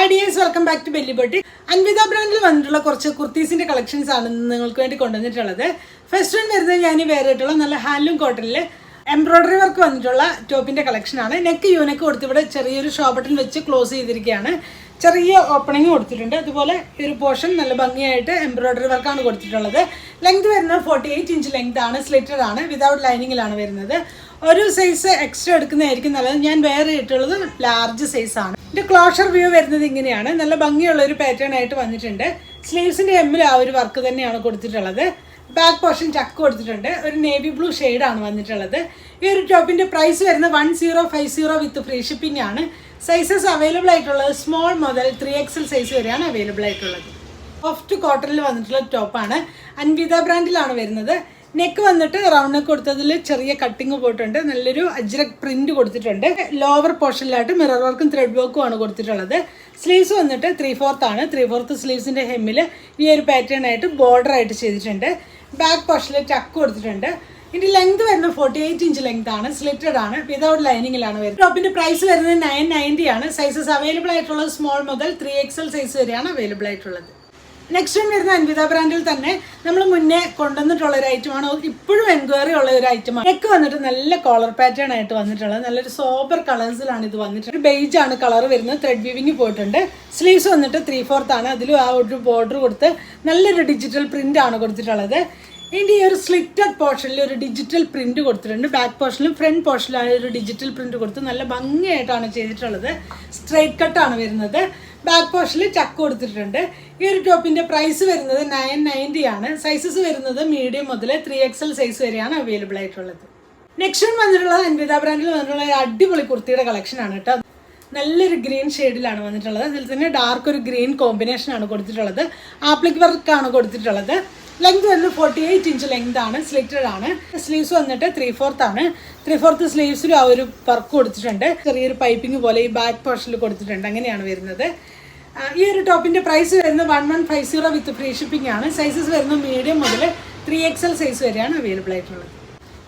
Hi dears, welcome back to Belly Boutique. Anvita brandil vannittula korchu kurtis collections aanu ningalkku vendi konduvannittullathu. First one varuthathu yani vereittulla nalla handloom cotton il embroidery work vannittula top inde collection aanu. Neck u-neck koduthu ivide cheriyoru show button vechi close cheyidirikana. ചെറിയ opening കൊടുത്തിട്ടുണ്ട്. അതുപോലെ ഒരു portion നല്ല ഭംഗിയായിട്ട് embroidery വർക്കാണ് കൊടുത്തിട്ടുള്ളത്. Length വരുന്നത് 48 inch length ആണ്. സ്ലിറ്റഡ് ആണ്, വിതൗട്ട് ലൈനിങ്ങിലാണ് വരുന്നത്. ഒരു സൈസ് എക്സ്ട്രാ എടുക്കുന്നതായിരിക്കും നല്ലത്. ഞാൻ വേറെ ഇട്ടുള്ളത് ലാർജ് സൈസ് ആണ്. ഇതിന്റെ ക്ലോഷർ വ്യൂ വരുന്നത് ഇങ്ങനെയാണ്. നല്ല ഭംഗിയുള്ള ഒരു പാറ്റേൺ ആയിട്ട് വന്നിട്ടുണ്ട്. സ്ലീവ്സിന്റെ എമ്മിൽ ആ ഒരു വർക്ക് തന്നെയാണ് കൊടുത്തിട്ടുള്ളത്. ബാക്ക് പോർഷൻ ചക്ക് കൊടുത്തിട്ടുണ്ട്. ഒരു നേവി ബ്ലൂ ഷെയ്ഡാണ് വന്നിട്ടുള്ളത്. ഈ ഒരു ടോപ്പിന്റെ പ്രൈസ് വരുന്നത് 1050 വിത്ത് ഫ്രീ ഷിപ്പിംഗ് ആണ്. സൈസസ് അവൈലബിൾ ആയിട്ടുള്ളത് സ്മോൾ മുതൽ 3XL സൈസ് വരെയാണ് അവൈലബിൾ ആയിട്ടുള്ളത്. സോഫ്റ്റ് കോട്ടണിൽ വന്നിട്ടുള്ള ടോപ്പാണ്. അൻവിത ബ്രാൻഡിലാണ് വരുന്നത്. നെക്ക് വന്നിട്ട് റൗണ്ട് നെക്ക് കൊടുത്തതിൽ ചെറിയ കട്ടിങ് പോയിട്ടുണ്ട്. നല്ലൊരു അജ്രക് പ്രിന്റ് കൊടുത്തിട്ടുണ്ട്. ലോവർ പോർഷനിലായിട്ട് മിറർ വർക്കും ത്രെഡ് വർക്കും ആണ് കൊടുത്തിട്ടുള്ളത്. സ്ലീവ്സ് വന്നിട്ട് 3/4 ആണ്. 3/4 സ്ലീവ്സിന്റെ ഹെമ്മിൽ ഈ ഒരു പാറ്റേൺ ആയിട്ട് ബോർഡർ ആയിട്ട് ചെയ്തിട്ടുണ്ട്. ബാക്ക് പോർഷനിൽ ചക്ക് കൊടുത്തിട്ടുണ്ട്. ഇതിന്റെ ലെങ്ത് വരുന്നത് 48 ഇഞ്ച് ലെങ്ത് ആണ്. സ്ലിറ്റഡ് ആണ്, വിതൗട്ട് ലൈനിങ്ങിലാണ് വരുന്നത്. ടോപ്പിന്റെ പ്രൈസ് വരുന്നത് 990 ആണ്. സൈസസ് അവൈലബിൾ ആയിട്ടുള്ളത് സ്മോൾ മുതൽ 3XL സൈസ് വരെയാണ് അവൈലബിൾ ആയിട്ടുള്ളത്. നെക്സ്റ്റ് വൺ വരുന്ന അൻവിത ബ്രാൻഡിൽ തന്നെ നമ്മൾ മുന്നേ കൊണ്ടുവന്നിട്ടുള്ള ഒരു ഐറ്റമാണ്. ഇപ്പോഴും എൻക്വയറി ഉള്ള ഒരു ഐറ്റമാണ്. നെക്ക് വന്നിട്ട് നല്ല കോളർ പാറ്റേൺ ആയിട്ട് വന്നിട്ടുള്ളത്. നല്ലൊരു സോബർ കളേഴ്സിലാണ് ഇത് വന്നിട്ടുള്ളത്. ബേജ് ആണ് കളർ വരുന്നത്. ത്രെഡ് വീവിങ് പോയിട്ടുണ്ട്. സ്ലീവ്സ് വന്നിട്ട് 3/4 ആണ്. അതിലും ആ ഒരു ബോർഡർ കൊടുത്ത് നല്ലൊരു ഡിജിറ്റൽ പ്രിന്റ് ആണ് കൊടുത്തിട്ടുള്ളത്. ഇതിൻ്റെ ഈ ഒരു സ്ലിറ്റഡ് പോർഷനിൽ ഒരു ഡിജിറ്റൽ പ്രിന്റ് കൊടുത്തിട്ടുണ്ട്. ബാക്ക് പോർഷനിലും ഫ്രണ്ട് പോർഷനിലും ഒരു ഡിജിറ്റൽ പ്രിന്റ് കൊടുത്ത് നല്ല ഭംഗിയായിട്ടാണ് ചെയ്തിട്ടുള്ളത്. സ്ട്രൈറ്റ് കട്ടാണ് വരുന്നത്. ബാക്ക് പോർഷനിൽ ചക്ക് കൊടുത്തിട്ടുണ്ട്. ഈ ഒരു ടോപ്പിന്റെ പ്രൈസ് വരുന്നത് 990 ആണ്. സൈസസ് വരുന്നത് മീഡിയം മുതൽ 3XL സൈസ് വരെയാണ് അവൈലബിൾ ആയിട്ടുള്ളത്. നെക്സ്റ്റ് വന്നിട്ടുള്ളത് അൻവിത ബ്രാൻഡിൽ വന്നിട്ടുള്ള ഒരു അടിപൊളി കുർത്തിയുടെ കളക്ഷൻ ആണ് കേട്ടോ. നല്ലൊരു ഗ്രീൻ ഷെയ്ഡിലാണ് വന്നിട്ടുള്ളത്. അതിൽ തന്നെ ഡാർക്ക് ഒരു ഗ്രീൻ കോമ്പിനേഷൻ ആണ് കൊടുത്തിട്ടുള്ളത്. ആപ്ലിക് വർക്കാണ് കൊടുത്തിട്ടുള്ളത്. ലെങ്ത് വരുന്നത് 48 ഇഞ്ച് ലെങ്ത് ആണ്. സ്ലിറ്റഡ് ആണ്. സ്ലീവ്സ് വന്നിട്ട് 3/4 ആണ്. 3/4 സ്ലീവ്സിലും ആ ഒരു വർക്ക് കൊടുത്തിട്ടുണ്ട്. ചെറിയൊരു പൈപ്പിംഗ് പോലെ ഈ ബാക്ക് പോർഷനിൽ കൊടുത്തിട്ടുണ്ട്. അങ്ങനെയാണ് വരുന്നത്. ഈ ഒരു ടോപ്പിന്റെ പ്രൈസ് വരുന്നത് 1150 വിത്ത് ഫ്രീ ഷിപ്പിംഗ് ആണ്. സൈസസ് വരുന്നത് മീഡിയം മുതൽ 3XL സൈസ് വരെയാണ് അവൈലബിൾ ആയിട്ടുള്ളത്.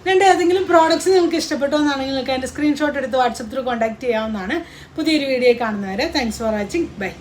രണ്ട് ഏതെങ്കിലും പ്രോഡക്ട്സ് നിങ്ങൾക്ക് ഇഷ്ടപ്പെട്ടോ എന്നാണെങ്കിൽ നിങ്ങൾക്ക് അതിൻ്റെ സ്ക്രീൻഷോട്ട് എടുത്ത് വാട്സപ്പ് ത്രൂ കോൺടാക്ട് ചെയ്യാവുന്നതാണ്. പുതിയൊരു വീഡിയോ കാണുന്നവരെ താങ്ക്സ് ഫോർ വാച്ചിങ്. ബൈ.